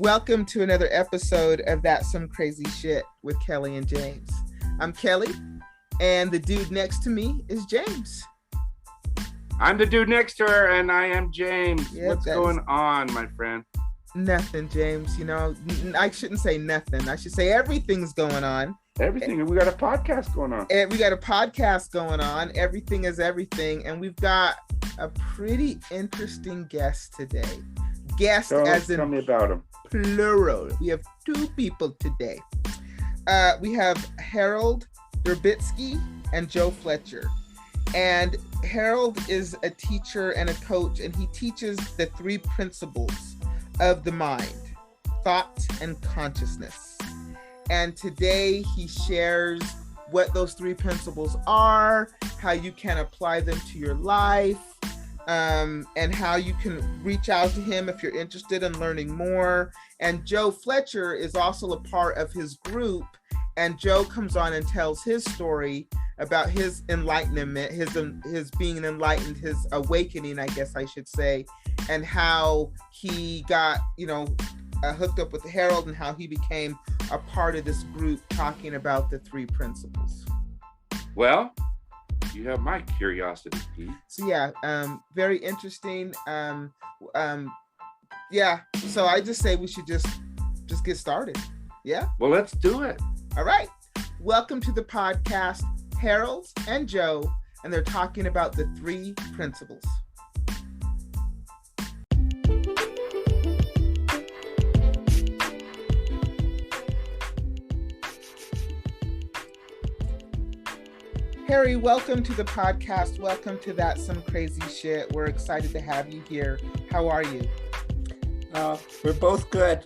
Welcome to another episode of That's Some Crazy Shit with Kelly and James. I'm Kelly, and the dude next to me is James. I'm the dude next to her, and I am James. Yep, What's going on, my friend? Nothing, James. You know, I shouldn't say nothing. I should say everything's going on. Everything. We got a podcast going on. And we got a podcast going on. Everything is everything. And we've got a pretty interesting guest today. Tell me about him. Plural. We have two people today. We have Harold Derbitsky and Joe Fletcher. And Harold is a teacher and a coach, and he teaches the three principles of the mind: thought and consciousness. And today he shares what those three principles are, how you can apply them to your life, and how you can reach out to him if you're interested in learning more. And Joe Fletcher is also a part of his group, and Joe comes on and tells his story about his enlightenment, his being enlightened, his awakening, I guess I should say, and how he got, hooked up with Harold and how he became a part of this group talking about the three principles. Well, you have my curiosity, Pete. So yeah, very interesting. So I just say we should just get started. Yeah? Well, let's do it. All right. Welcome to the podcast, Harold and Joe, and they're talking about the three principles. Harry, welcome to the podcast. Welcome to That's Some Crazy Shit. We're excited to have you here. How are you? We're both good.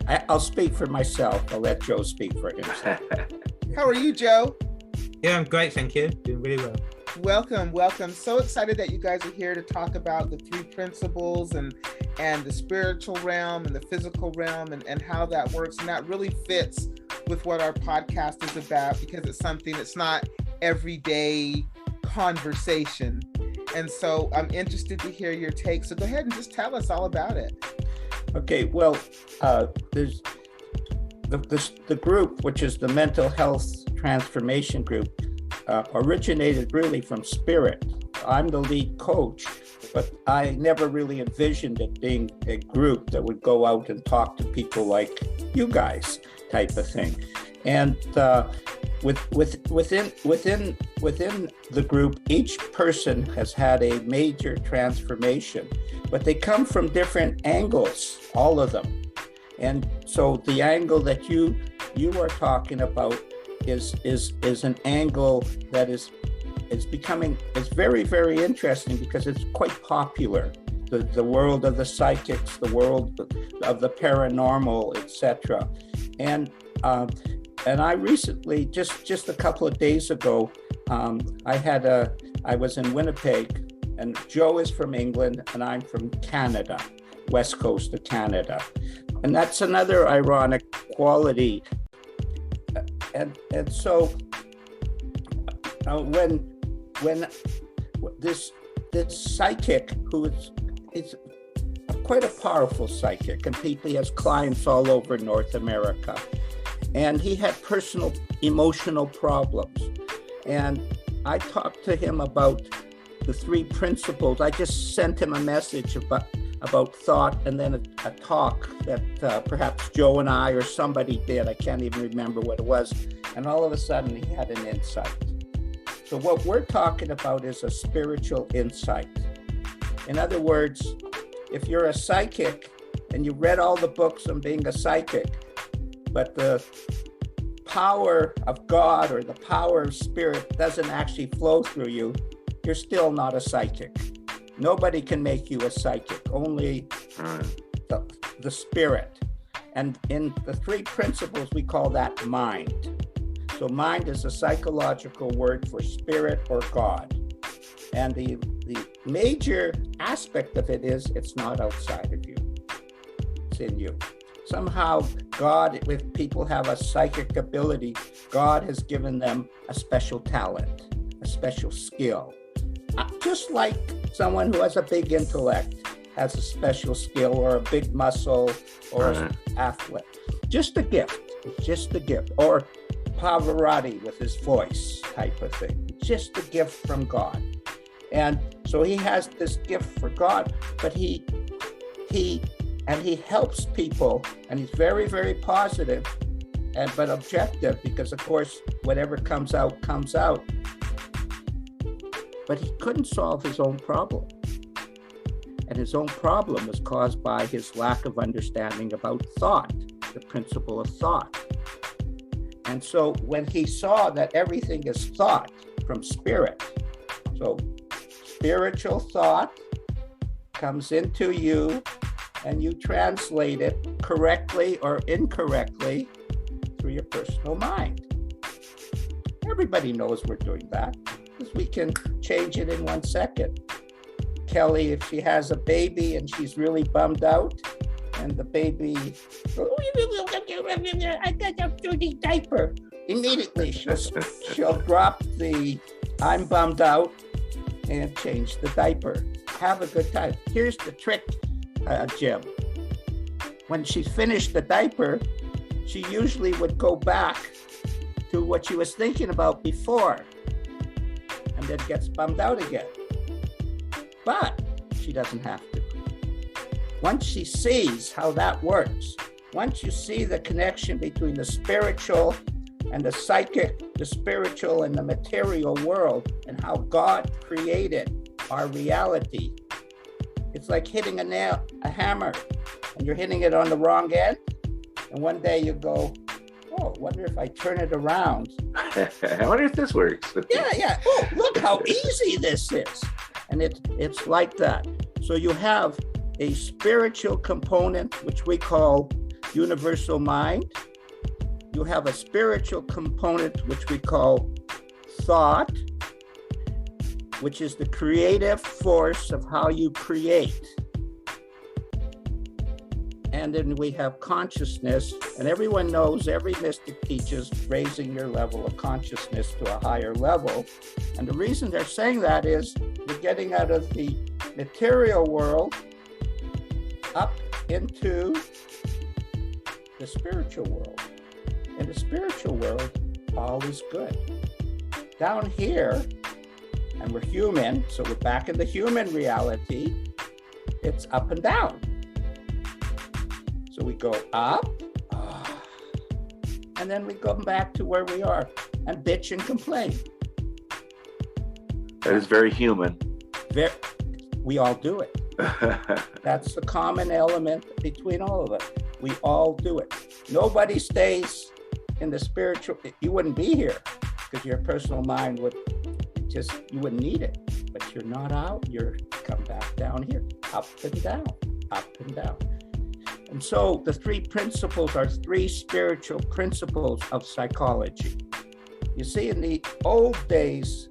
I'll speak for myself. I'll let Joe speak for himself. How are you, Joe? Yeah, I'm great, thank you. Doing really well. Welcome. So excited that you guys are here to talk about the three principles and the spiritual realm and the physical realm and how that works. And that really fits with what our podcast is about, because it's something that's not everyday conversation. And so I'm interested to hear your take. So go ahead and just tell us all about it. Okay, well, there's the group, which is the Mental Health Transformation Group, originated really from spirit. I'm the lead coach, but I never really envisioned it being a group that would go out and talk to people like you guys, type of thing. And within the group, each person has had a major transformation, but they come from different angles, all of them. And so the angle that you are talking about is an angle that is very, very interesting, because it's quite popular. The world of the psychics, the world of the paranormal, etc. And I recently, just a couple of days ago, I was in Winnipeg, and Joe is from England and I'm from Canada, west coast of Canada. And that's another ironic quality. And so when this psychic, who is quite a powerful psychic, and he has clients all over North America, and he had personal emotional problems. And I talked to him about the three principles. I just sent him a message about thought, and then a talk that perhaps Joe and I or somebody did. I can't even remember what it was. And all of a sudden he had an insight. So what we're talking about is a spiritual insight. In other words, if you're a psychic and you read all the books on being a psychic, but the power of God or the power of spirit doesn't actually flow through you, you're still not a psychic. Nobody can make you a psychic, only the spirit. And in the three principles, we call that mind. So mind is a psychological word for spirit or God. And the major aspect of it is it's not outside of you. It's in you. Somehow God, if people have a psychic ability, God has given them a special talent, a special skill. Just like someone who has a big intellect has a special skill or a big muscle or an athlete. Just a gift. It's just a gift. Or Pavarotti with his voice type of thing. Just a gift from God. And so he has this gift for God, but he helps people, and he's very, very positive, but objective, because of course, whatever comes out, comes out. But he couldn't solve his own problem. And his own problem was caused by his lack of understanding about thought, the principle of thought. And so when he saw that everything is thought from spirit, so spiritual thought comes into you and you translate it correctly or incorrectly through your personal mind. Everybody knows we're doing that because we can change it in 1 second. Kelly, if she has a baby and she's really bummed out, and the baby goes, I got a dirty diaper. Immediately she'll drop the I'm bummed out and change the diaper. Have a good time. Here's the trick, Jim. When she's finished the diaper, she usually would go back to what she was thinking about before and then gets bummed out again. But she doesn't have to. Once she sees how that works, once you see the connection between the spiritual and the psychic, the spiritual and the material world, and how God created our reality, it's like hitting a nail, a hammer, and you're hitting it on the wrong end. And one day you go, oh, wonder if I turn it around. I wonder if this works. Yeah. Oh, look how easy this is. And it's like that. So you have a spiritual component, which we call universal mind. You have a spiritual component, which we call thought, which is the creative force of how you create. And then we have consciousness, and everyone knows, every mystic teaches raising your level of consciousness to a higher level. And the reason they're saying that is you're getting out of the material world up into the spiritual world. In the spiritual world, all is good. Down here, and we're human, so we're back in the human reality, it's up and down. So we go up, and then we go back to where we are and bitch and complain. That is very human. We all do it. That's the common element between all of us. We all do it. Nobody stays in the spiritual. You wouldn't be here because your personal mind would just, you wouldn't need it. But you're not out. You're come back down here, up and down, up and down. And so the three principles are three spiritual principles of psychology. You see, in the old days,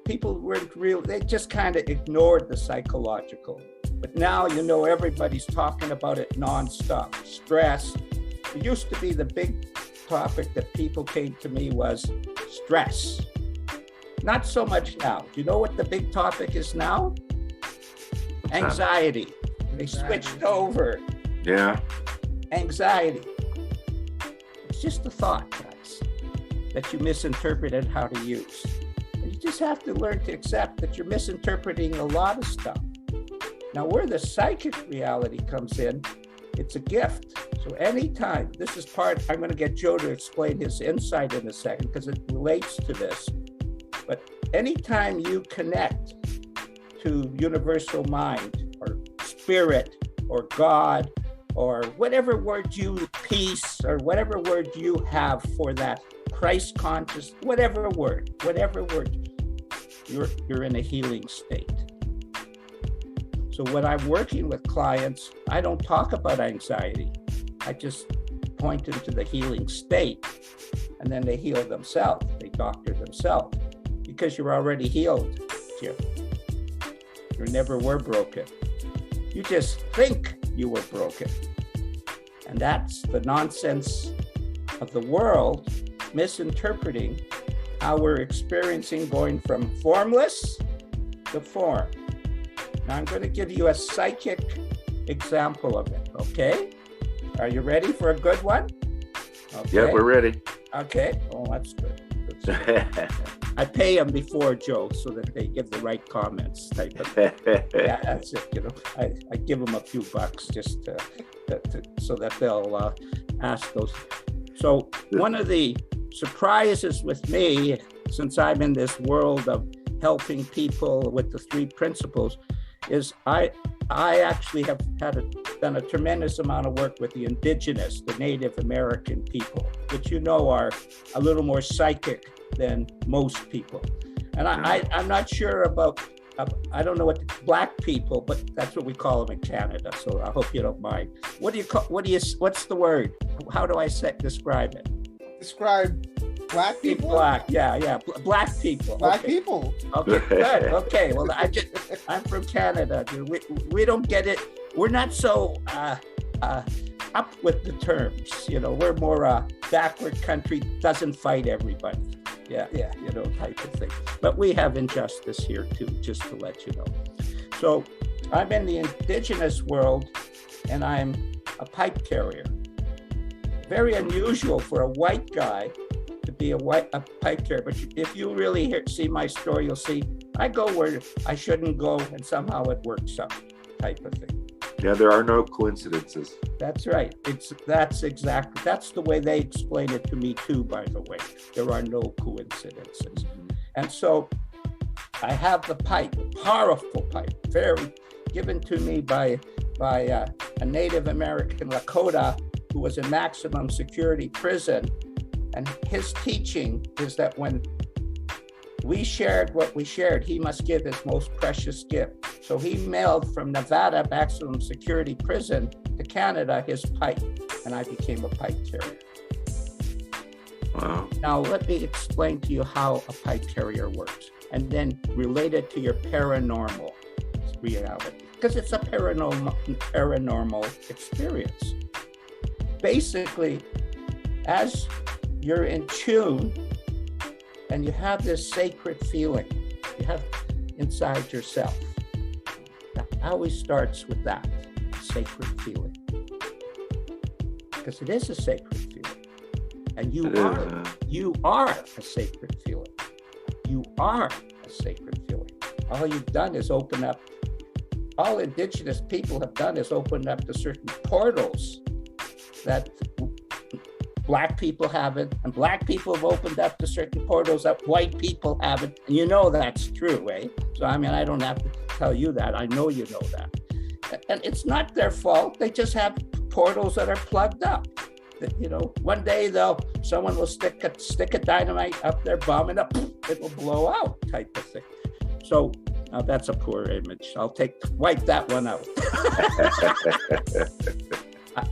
people weren't real, they just kind of ignored the psychological. But now, you know, everybody's talking about it nonstop. Stress. It used to be the big topic that people came to me was stress. Not so much now. Do you know what the big topic is now? Anxiety. They switched over. Yeah. Anxiety. It's just a thought, guys, that you misinterpreted how to use. And you just have to learn to accept that you're misinterpreting a lot of stuff. Now, where the psychic reality comes in, it's a gift. So anytime, this is part, I'm going to get Joe to explain his insight in a second because it relates to this. But anytime you connect to universal mind or spirit or God or whatever word you, peace, or whatever word you have for that, Christ conscious, whatever word, you're in a healing state. So when I'm working with clients, I don't talk about anxiety. I just point them to the healing state, and then they heal themselves. They doctor themselves because you're already healed, Jim. You never were broken. You just think you were broken. And that's the nonsense of the world misinterpreting how we're experiencing going from formless to form. Now I'm going to give you a psychic example of it, okay? Are you ready for a good one? Okay. Yeah, we're ready. Okay. Oh, that's good. I pay them before, Joe, so that they give the right comments. Type of thing. Yeah, that's it. You know, I give them a few bucks just so that they'll ask those. So one of the surprises with me, since I'm in this world of helping people with the three principles, is I actually have done a tremendous amount of work with the indigenous, the Native American people, which you know are a little more psychic than most people. And I'm not sure about, I don't know what Black people, but that's what we call them in Canada. So I hope you don't mind. What's the word? How do I describe it? Describe Black people? Black, yeah. Black people. Black people. Okay, good. Okay, well, I'm from Canada. We don't get it. We're not so up with the terms. You know, we're more a backward country, doesn't fight everybody. Yeah, you know, type of thing. But we have injustice here too, just to let you know. So I'm in the indigenous world, and I'm a pipe carrier. Very unusual for a white guy to be a pipe carrier. But if you really see my story, you'll see I go where I shouldn't go, and somehow it works out, type of thing. Yeah, there are no coincidences. That's right. That's the way they explain it to me too, by the way. There are no coincidences. And so I have the pipe, powerful pipe, very given to me by a Native American Lakota who was in maximum security prison. And his teaching is that when we shared what we shared, he must give his most precious gift. So he mailed from Nevada maximum security prison to Canada his pipe, and I became a pipe carrier. Wow. Now let me explain to you how a pipe carrier works, and then relate it to your paranormal reality, because it's a paranormal experience. Basically, as you're in tune and you have this sacred feeling you have inside yourself, that always starts with that sacred feeling, because it is a sacred feeling, and you are a sacred feeling. You are a sacred feeling. All you've done is open up. All indigenous people have done is open up to certain portals that Black people haven't, and Black people have opened up to certain portals that white people haven't. And you know that's true, eh? So, I mean, I don't have to tell you that. I know you know that. And it's not their fault. They just have portals that are plugged up. You know, one day someone will stick a dynamite up their bum and it will blow out, type of thing. So now that's a poor image. I'll wipe that one out.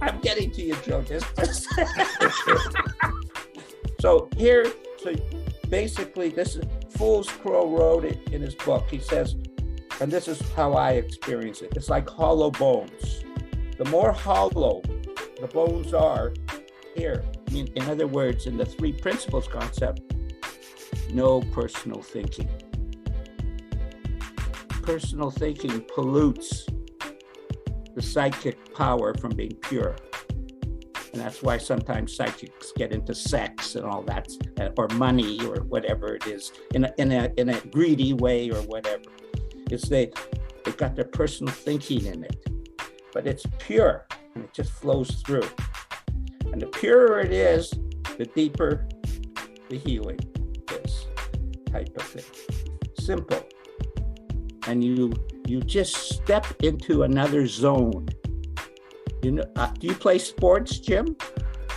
I'm getting to you, Joe. So basically, this is Fool's Crow wrote it in his book. He says, and this is how I experience it. It's like hollow bones. The more hollow the bones are, here, in other words, in the three principles concept, no personal thinking. Personal thinking pollutes the psychic power from being pure. And that's why sometimes psychics get into sex and all that, or money or whatever it is, in a greedy way or whatever. It's they've got their personal thinking in it, but it's pure and it just flows through. And the purer it is, the deeper the healing is, type of thing. Simple. And you just step into another zone. You know, do you play sports, Jim?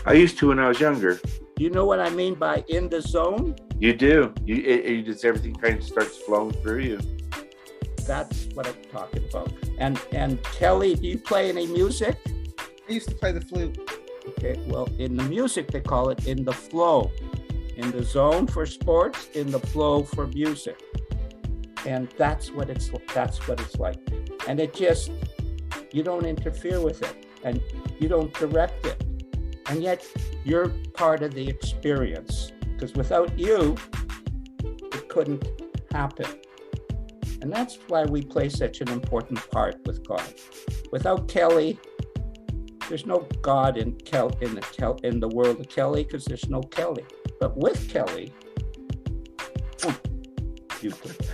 I used to when I was younger. Do you know what I mean by in the zone? You do. You just everything kind of starts flowing through you. That's what I'm talking about. And Kelly, do you play any music? I used to play the flute. Okay, well, in the music they call it in the flow. In the zone for sports, in the flow for music. And that's what it's like. And it just, you don't interfere with it and you don't direct it. And yet you're part of the experience, because without you, it couldn't happen. And that's why we play such an important part with God. Without Kelly, there's no God in the world of Kelly, because there's no Kelly. But with Kelly, beautiful.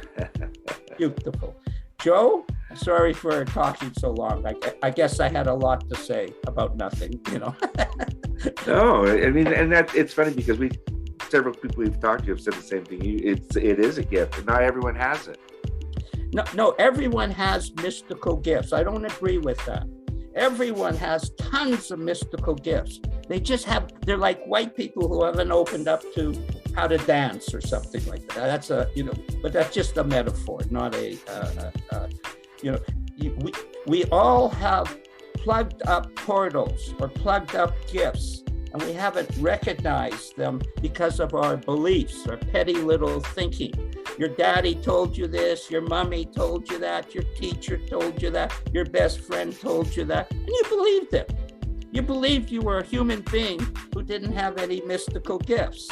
Beautiful. Joe, sorry for talking so long. I guess I had a lot to say about nothing, you know. No, I mean, and that it's funny because several people we've talked to have said the same thing. It is a gift, and not everyone has it. No, everyone has mystical gifts. I don't agree with that. Everyone has tons of mystical gifts. They're like white people who haven't opened up to how to dance or something like that. But that's just a metaphor, not we all have plugged up portals or plugged up gifts, and we haven't recognized them because of our beliefs, our petty little thinking. Your daddy told you this, your mommy told you that, your teacher told you that, your best friend told you that, and you believed it. You believed you were a human being who didn't have any mystical gifts.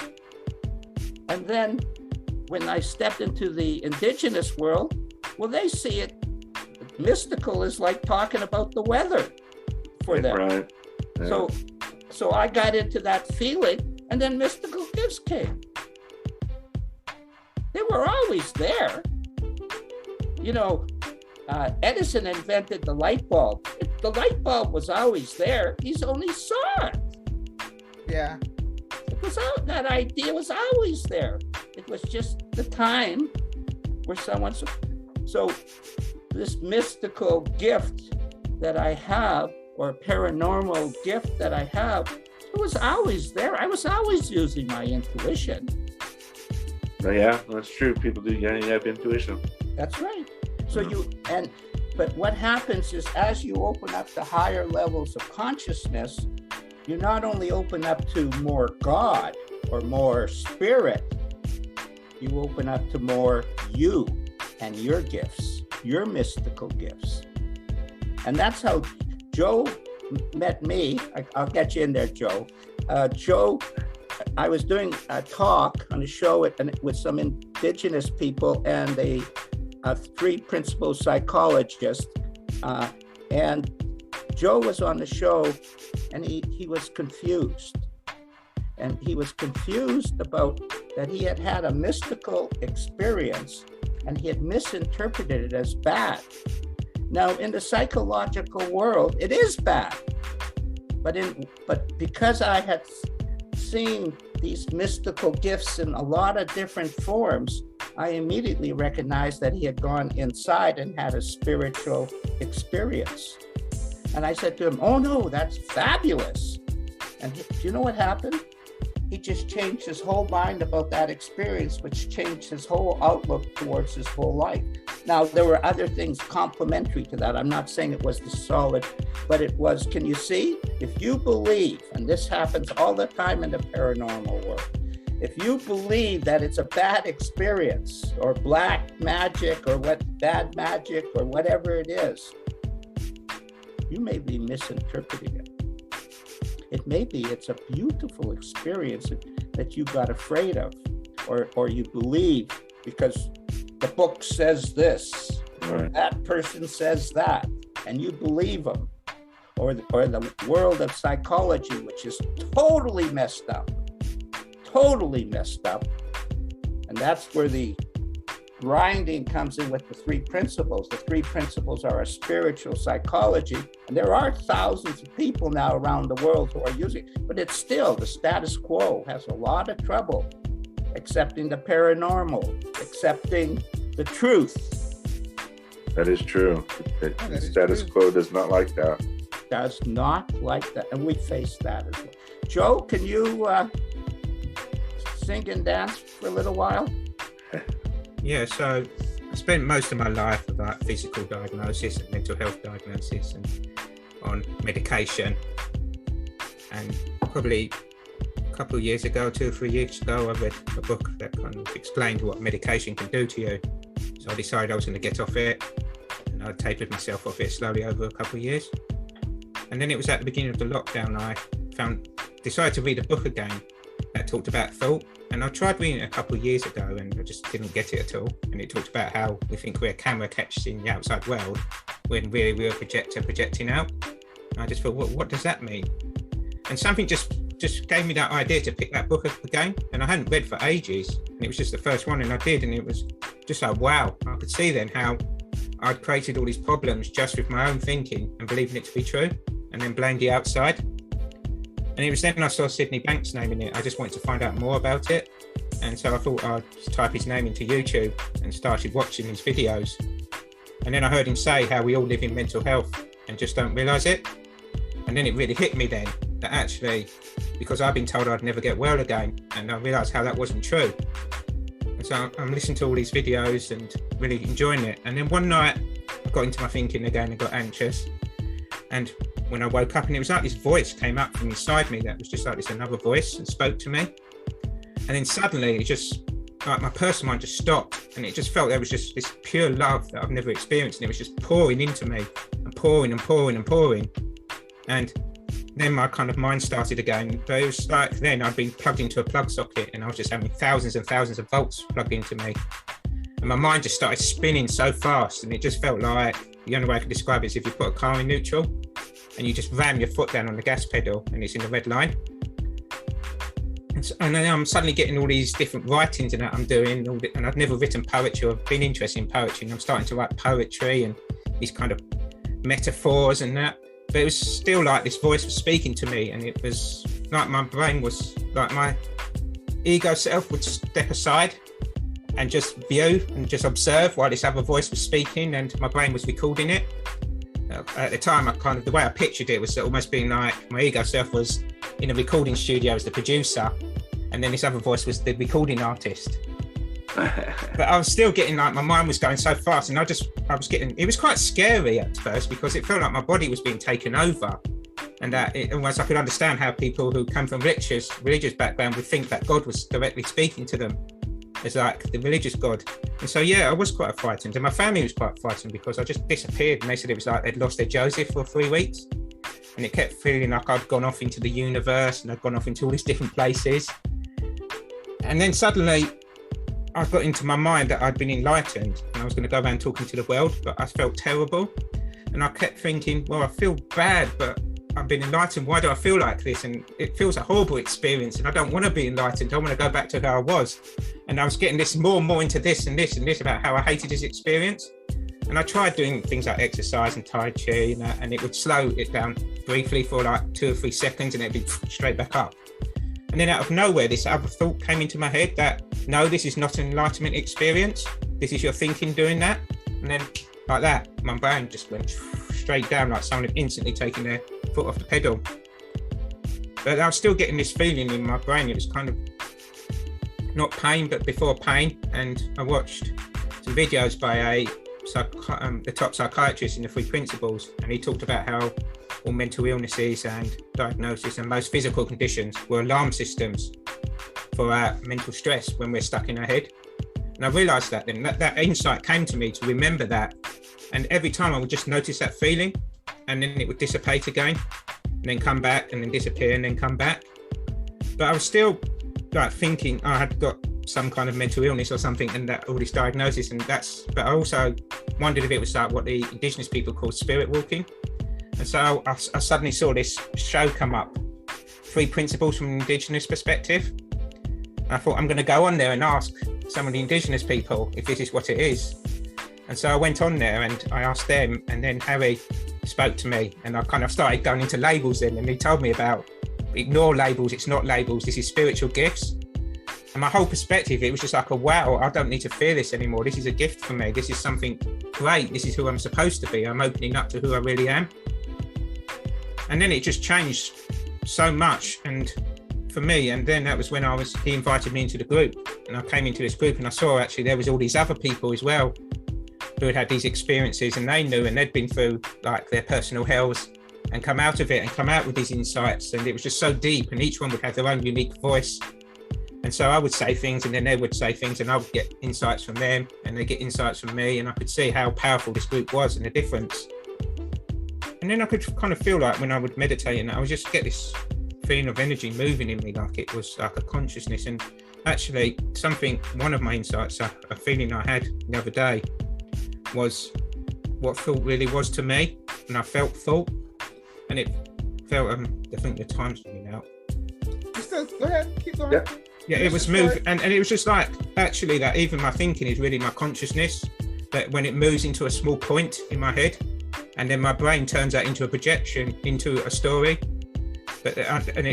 And then when I stepped into the indigenous world, well, they see it. Mystical is like talking about the weather for them. Right. Yeah. So I got into that feeling, and then mystical gifts came. They were always there. Edison invented the light bulb. The light bulb was always there. He's only saw it. Yeah. That idea was always there. It was just the time where so this mystical gift that I have, or paranormal gift that I have, it was always there. I was always using my intuition. Yeah, that's true. People do. Yeah, you have intuition. That's right. But what happens is, as you open up to higher levels of consciousness, you not only open up to more God or more spirit, you open up to more you and your gifts, your mystical gifts. And that's how Joe met me. I'll get you in there, Joe. Joe, I was doing a talk on a show with some indigenous people and a three principal psychologists. And Joe was on the show, and he was confused. And he was confused about that he had had a mystical experience, and he had misinterpreted it as bad. Now, in the psychological world, it is bad. But because I had seen these mystical gifts in a lot of different forms, I immediately recognized that he had gone inside and had a spiritual experience. And I said to him, "Oh no, that's fabulous." And do you know what happened? He just changed his whole mind about that experience, which changed his whole outlook towards his whole life. Now, there were other things complementary to that. I'm not saying it was the solid, but it was, can you see? If you believe, and this happens all the time in the paranormal world, if you believe that it's a bad experience or black magic or bad magic or whatever it is, you may be misinterpreting it. It may be it's a beautiful experience that you got afraid of, or you believe because the book says this, or that person says that, and you believe them, or the world of psychology, which is totally messed up, and that's where the grinding comes in with the three principles. The three principles are a spiritual psychology, and there are thousands of people now around the world who are using it, but it's still, the status quo has a lot of trouble accepting the paranormal, accepting the truth. That is true. The status quo does not like that. Does not like that, and we face that as well. Joe, can you sing and dance for a little while? Yeah, so I spent most of my life with like physical diagnosis and mental health diagnosis and on medication. And probably a couple of years ago, 2 or 3 years ago, I read a book that kind of explained what medication can do to you. So I decided I was going to get off it, and I tapered myself off it slowly over a couple of years. And then it was at the beginning of the lockdown, I decided to read a book again. that talked about thought. And I tried reading it a couple of years ago and I just didn't get it at all. And it talked about how we think we're a camera catching the outside world when really we're a projector projecting out. And I just thought, what does that mean? And something just gave me that idea to pick that book up again. And I hadn't read for ages. And it was just the first one, and I did. And it was just like, wow, I could see then how I'd created all these problems just with my own thinking and believing it to be true, and then blamed the outside. And it was then I saw Sydney Banks' name in it. I just wanted to find out more about it. And so I thought I'd type his name into YouTube and started watching his videos. And then I heard him say how we all live in mental health and just don't realise it. And then it really hit me then that actually, because I've been told I'd never get well again, and I realised how that wasn't true. And so I'm listening to all these videos and really enjoying it. And then one night I got into my thinking again and got anxious. And when I woke up, and it was like this voice came up from inside me that was just like this another voice and spoke to me. And then suddenly it just, like my personal mind just stopped, and it just felt there was just this pure love that I've never experienced, and it was just pouring into me and pouring and pouring and pouring. And then my kind of mind started again, but it was like then I'd been plugged into a plug socket and I was just having thousands and thousands of volts plugged into me. And my mind just started spinning so fast, and it just felt like, the only way I could describe it is if you put a car in neutral and you just ram your foot down on the gas pedal and it's in the red line. And then I'm suddenly getting all these different writings and that I'm doing, and I've never written poetry or been interested in poetry, and I'm starting to write poetry and these kind of metaphors and that. But it was still like this voice was speaking to me, and it was like my brain was like, my ego self would step aside and just view and just observe while this other voice was speaking, and my brain was recording it. At the time, the way I pictured it was almost being like my ego self was in a recording studio as the producer, and then this other voice was the recording artist. But I was still getting, like, my mind was going so fast, and I was getting, it was quite scary at first because it felt like my body was being taken over, and that it almost, I could understand how people who come from religious background would think that God was directly speaking to them as like the religious God. And so I was quite frightened, and my family was quite frightened because I just disappeared, and they said it was like they'd lost their Joseph for 3 weeks, and it kept feeling like I'd gone off into the universe and I'd gone off into all these different places. And then suddenly I got into my mind that I'd been enlightened and I was going to go around talking to the world, but I felt terrible. And I kept thinking, well, I feel bad, but I've been enlightened. Why do I feel like this? And it feels a horrible experience, and I don't want to be enlightened. I want to go back to who I was. And I was getting this more and more into this and this and this about how I hated this experience. And I tried doing things like exercise and Tai Chi and it would slow it down briefly for like 2 or 3 seconds, and it'd be straight back up. And then out of nowhere, this other thought came into my head that, no, this is not an enlightenment experience. This is your thinking doing that. And then like that, my brain just went straight down, like someone had instantly taken their foot off the pedal. But I was still getting this feeling in my brain. It was kind of not pain, but before pain. And I watched some videos by the top psychiatrist in the 3 Principles, and he talked about how all mental illnesses and diagnosis and most physical conditions were alarm systems for our mental stress when we're stuck in our head. And I realised that then, that insight came to me to remember that. And every time I would just notice that feeling, and then it would dissipate again, and then come back, and then disappear, and then come back. But I was still like thinking I had got some kind of mental illness or something, and that all this diagnosis, but I also wondered if it was like what the indigenous people call spirit walking. And so I suddenly saw this show come up, 3 Principles from an indigenous perspective. And I thought, I'm going to go on there and ask some of the indigenous people if this is what it is. And so I went on there and I asked them, and then Harry spoke to me, and I kind of started going into labels then, and he told me about, ignore labels, it's not labels, this is spiritual gifts. And my whole perspective, it was just like, wow, I don't need to fear this anymore. This is a gift for me. This is something great. This is who I'm supposed to be. I'm opening up to who I really am. And then it just changed so much, and for me, and then that was when he invited me into the group, and I came into this group and I saw actually there was all these other people as well who had these experiences, and they knew, and they'd been through like their personal hells and come out of it and come out with these insights, and it was just so deep, and each one would have their own unique voice. And so I would say things, and then they would say things, and I would get insights from them, and they get insights from me, and I could see how powerful this group was and the difference. And then I could kind of feel like when I would meditate, and I would just get this feeling of energy moving in me, like it was like a consciousness. And actually, one of my insights, a feeling I had the other day, was what thought really was to me. And I felt thought, and it felt, I think the time's running out. Go ahead, keep going. Yeah, it was moved, and it was just like, actually, that even my thinking is really my consciousness, that when it moves into a small point in my head, and then my brain turns that into a projection, into a story,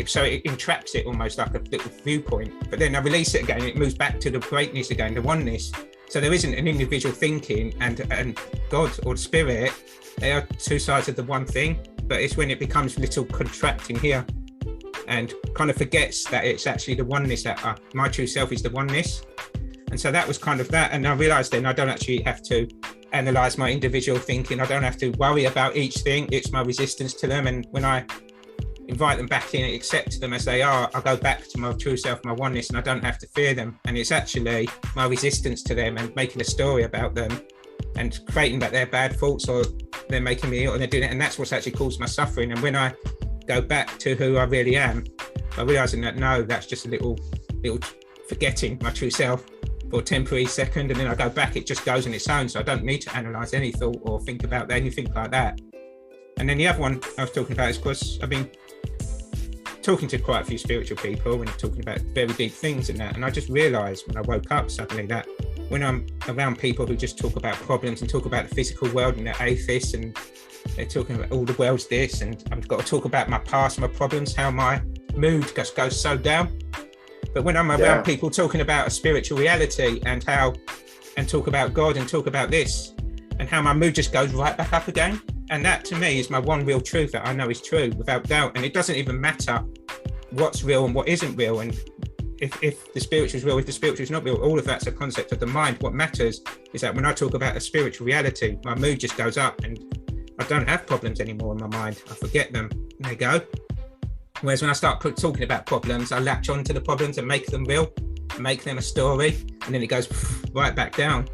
so it entraps it almost like a little viewpoint, but then I release it again, and it moves back to the greatness again, the oneness. So there isn't an individual thinking and God or spirit, they are two sides of the one thing, but it's when it becomes little contracting here, and kind of forgets that it's actually the oneness, that my true self is the oneness. And so that was kind of that. And I realized then I don't actually have to analyze my individual thinking. I don't have to worry about each thing. It's my resistance to them. And when I invite them back in and accept them as they are, I go back to my true self, my oneness, and I don't have to fear them. And it's actually my resistance to them and making a story about them and creating that they're bad thoughts, or they're making me ill and they're doing it. And that's what's actually caused my suffering. And when I go back to who I really am, I'm realizing that no, that's just a little forgetting my true self for a temporary second, and then I go back, it just goes on its own, so I don't need to analyze any thought or think about anything like that. And then the other one I was talking about is because I've been talking to quite a few spiritual people and talking about very deep things and that, and I just realized when I woke up suddenly that when I'm around people who just talk about problems and talk about the physical world, and they're atheists and they're talking about all the world's this, and I've got to talk about my past, my problems, how my mood just goes so down. But when I'm around people talking about a spiritual reality and talk about God and talk about this, and how my mood just goes right back up again. And that to me is my one real truth that I know is true without doubt. And it doesn't even matter what's real and what isn't real. And if the spiritual is real, if the spiritual is not real, all of that's a concept of the mind. What matters is that when I talk about a spiritual reality, my mood just goes up and I don't have problems anymore in my mind. I forget them and they go. Whereas when I start talking about problems, I latch onto the problems and make them real, make them a story, and then it goes right back down.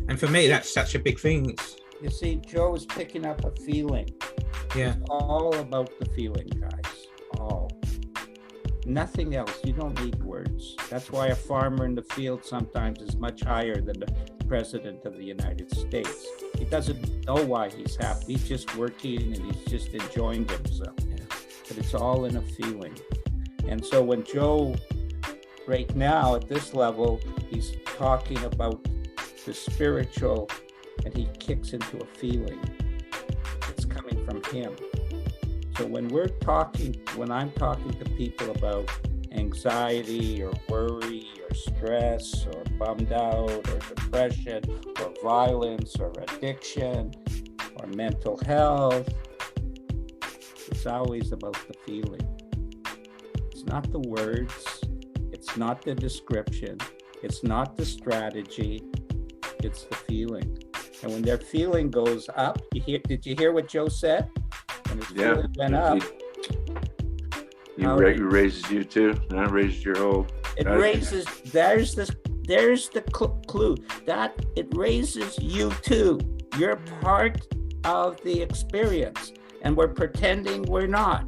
And for me, that's such a big thing. You see, Joe is picking up a feeling. Yeah. It's all about the feeling, guys. All. Nothing else. You don't need words. That's why a farmer in the field sometimes is much higher than the president of the United States. He doesn't know why he's happy. He's just working and he's just enjoying himself. Yeah. But it's all in a feeling. And so when Joe, right now at this level, he's talking about the spiritual, and he kicks into a feeling. It's coming from him. So when I'm talking to people about anxiety or worry or stress or bummed out or depression or violence or addiction or mental health, it's always about the feeling. It's not the words, it's not the description, it's not the strategy, it's the feeling. And when their feeling goes up, did you hear what Joe said? When his feeling went up. He raises you too, and I raises your whole. It raises, there's the clue, that it raises you too. You're part of the experience, and we're pretending we're not.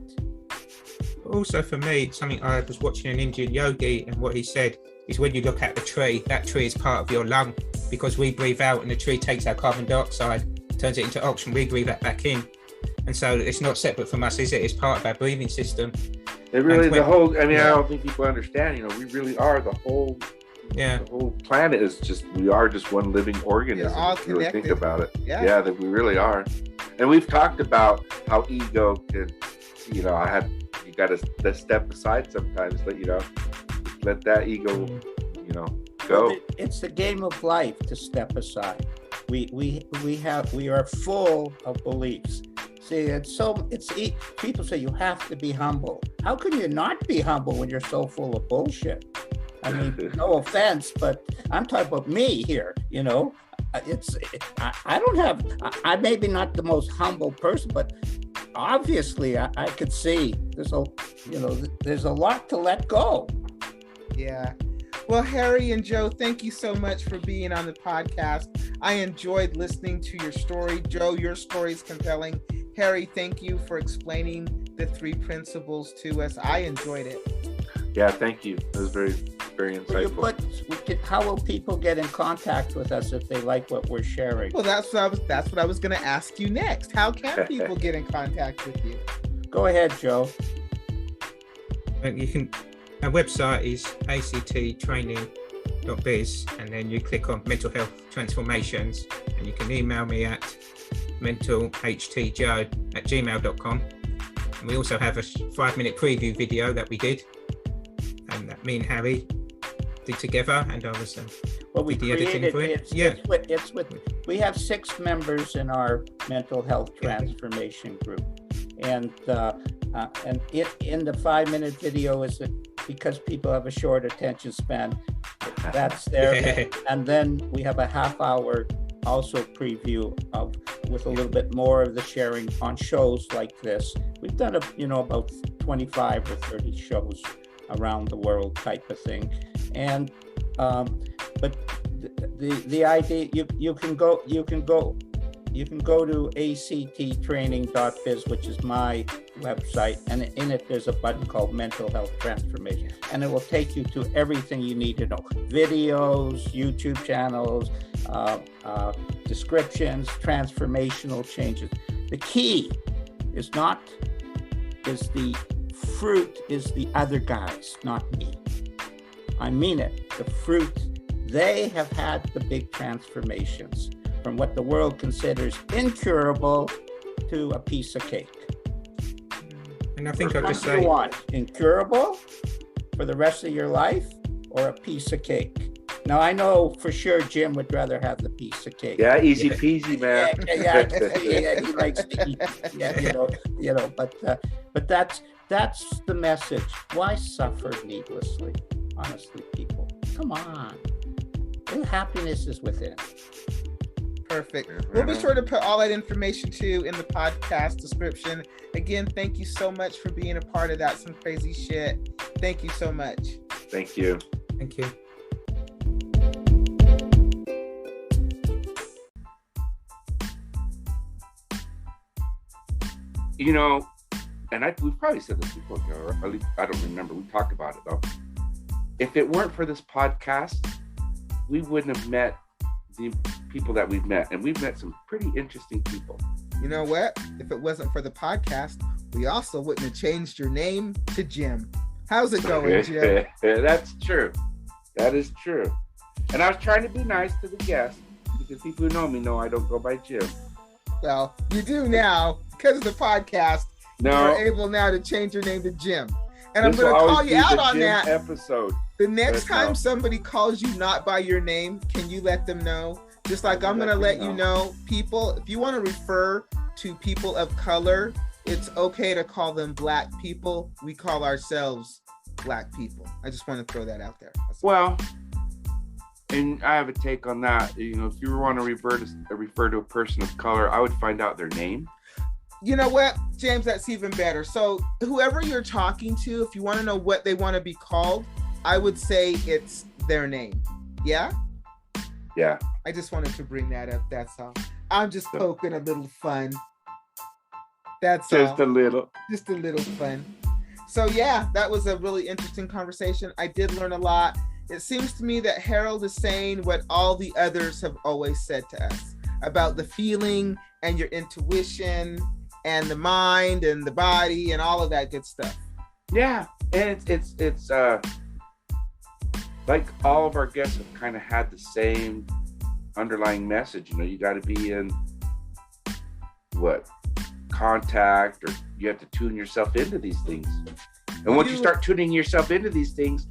Also for me, something I was watching an Indian yogi, and what he said is when you look at the tree, that tree is part of your lung, because we breathe out and the tree takes our carbon dioxide, turns it into oxygen, we breathe that back in. And so it's not separate from us, is it? It's part of our breathing system. It really, I don't think people understand, we really are the whole, the whole planet is we are just one living organism. All if you really think connected. about it. Yeah, that we really are. And we've talked about how ego can, you got to step aside sometimes, let that ego, go. Well, it's the game of life to step aside. We are full of beliefs. See, people say you have to be humble. How can you not be humble when you're so full of bullshit? I mean, no offense, but I'm talking about me here, I'm maybe not the most humble person, but obviously I could see there's a lot to let go. Yeah. Well, Harry and Joe, thank you so much for being on the podcast. I enjoyed listening to your story. Joe, your story is compelling. Harry, thank you for explaining the 3 principles to us. I enjoyed it. Yeah, thank you. It was very, very insightful. How will people get in contact with us if they like what we're sharing? Well, that's what I was going to ask you next. How can people get in contact with you? Go ahead, Joe. You can. Our website is acttraining.biz, and then you click on mental health transformations, and you can email me at mentalhtjoe@gmail.com. And we also have a 5-minute preview video that we did, and that me and Harry did together, and I was Well, we the editing created for it. it's with we have 6 members in our mental health transformation group, and in the 5-minute video is because people have a short attention span. That's there, and then we have a half-hour also preview with a little bit more of the sharing on shows like this. We've done about 25 or 30 shows around the world type of thing, and but the idea you can go to acttraining.biz, which is my website, and in it there's a button called Mental Health Transformation, and it will take you to everything you need to know: videos, YouTube channels, descriptions, transformational changes. The key is the fruit is the other guys, not me. I mean it. The fruit, they have had the big transformations from what the world considers incurable to a piece of cake. And I think I'll just What do say, you want? Incurable for the rest of your life, or a piece of cake? Now, I know for sure Jim would rather have the piece of cake. Yeah, easy peasy, man. Yeah, he likes to eat. Yeah, but that's the message. Why suffer needlessly? Honestly, people, come on. The happiness is within. Perfect. We'll be sure to put all that information too in the podcast description. Again, thank you so much for being a part of that. Some crazy shit. Thank you so much. Thank you. thank you. And we've probably said this before, or at least I don't remember. We talked about it though. If it weren't for this podcast, we wouldn't have met the people that we've met, and we've met some pretty interesting people. You know what? If it wasn't for the podcast, we also wouldn't have changed your name to Jim. How's it going, Jim? That's true. That is true. And I was trying to be nice to the guests, because people who know me know I don't go by Jim. Well, you do now because of the podcast. No, You're able now to change your name to Jim. And I'm this going will to call always you be out the on Jim that. episode. The next But time no. somebody calls you not by your name, can you let them know? Just like I'm going to let you know, people, if you want to refer to people of color, it's okay to call them Black people. We call ourselves Black people. I just want to throw that out there. Well, and I have a take on that. If you want to refer to a person of color, I would find out their name. You know what, James, that's even better. So whoever you're talking to, if you want to know what they want to be called, I would say it's their name. Yeah? Yeah. I just wanted to bring that up. That's all. I'm just poking a little fun. That's Just all. a little. Just a little fun. So yeah, that was a really interesting conversation. I did learn a lot. It seems to me that Harold is saying what all the others have always said to us about the feeling and your intuition and the mind and the body and all of that good stuff. Yeah, and it's like all of our guests have kind of had the same underlying message. You got to be in contact, or you have to tune yourself into these things. And once you start tuning yourself into these things,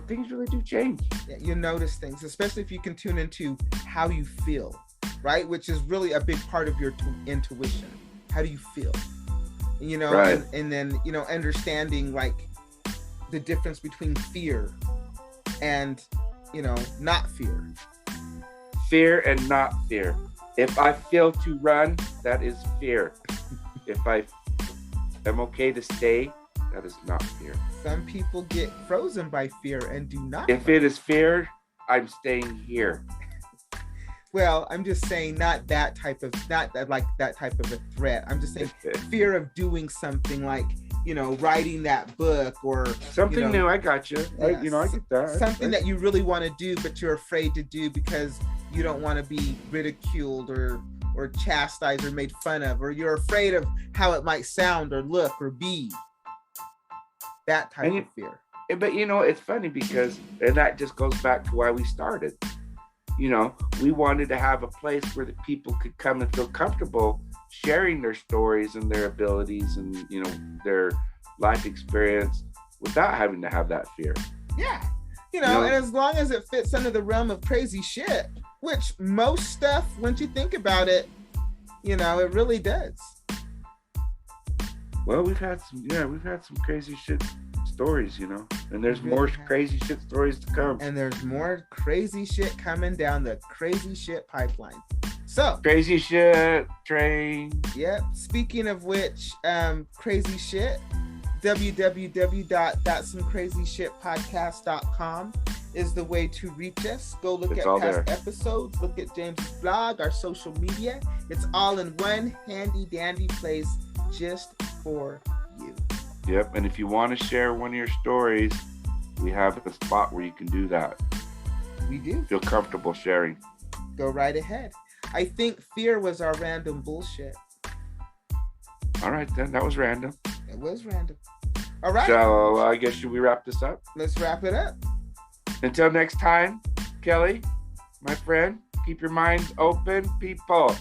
things really do change. You notice things, especially if you can tune into how you feel, right? Which is really a big part of your intuition. How do you feel? Right. And then, understanding like the difference between fear and, not fear. Fear and not fear. If I feel to run, that is fear. If I am okay to stay, that is not fear. Some people get frozen by fear and do not. If it is fear, I'm staying here. Well, I'm just saying not that type of a threat. I'm just saying fear of doing something like writing that book or Something new. I got you. I Yes. get that. something that you really want to do, but you're afraid to do because you don't want to be ridiculed or chastised or made fun of, or you're afraid of how it might sound or look or be. That type of fear. But it's funny because, and that just goes back to why we started. We wanted to have a place where the people could come and feel comfortable sharing their stories and their abilities and their life experience without having to have that fear. Yeah. And as long as it fits under the realm of crazy shit, which most stuff, once you think about it, it really does. Well, we've had some crazy shit stories, and there's Really more have. crazy shit stories to come. And there's more crazy shit coming down the crazy shit pipeline. So, Crazy shit train. yep. Speaking of which, crazy shit, www.thatsomecrazyshitpodcast.com is the way to reach us. Go look It's at all past there. episodes, look at James' blog, our social media. It's all in one handy dandy place just for you. Yep. And if you want to share one of your stories, we have a spot where you can do that. We do. Feel comfortable sharing. Go right ahead. I think fear was our random bullshit. All right, then. That was random. It was random. All right. So I guess should we wrap this up? Let's wrap it up. Until next time, Kelly, my friend, keep your minds open, people.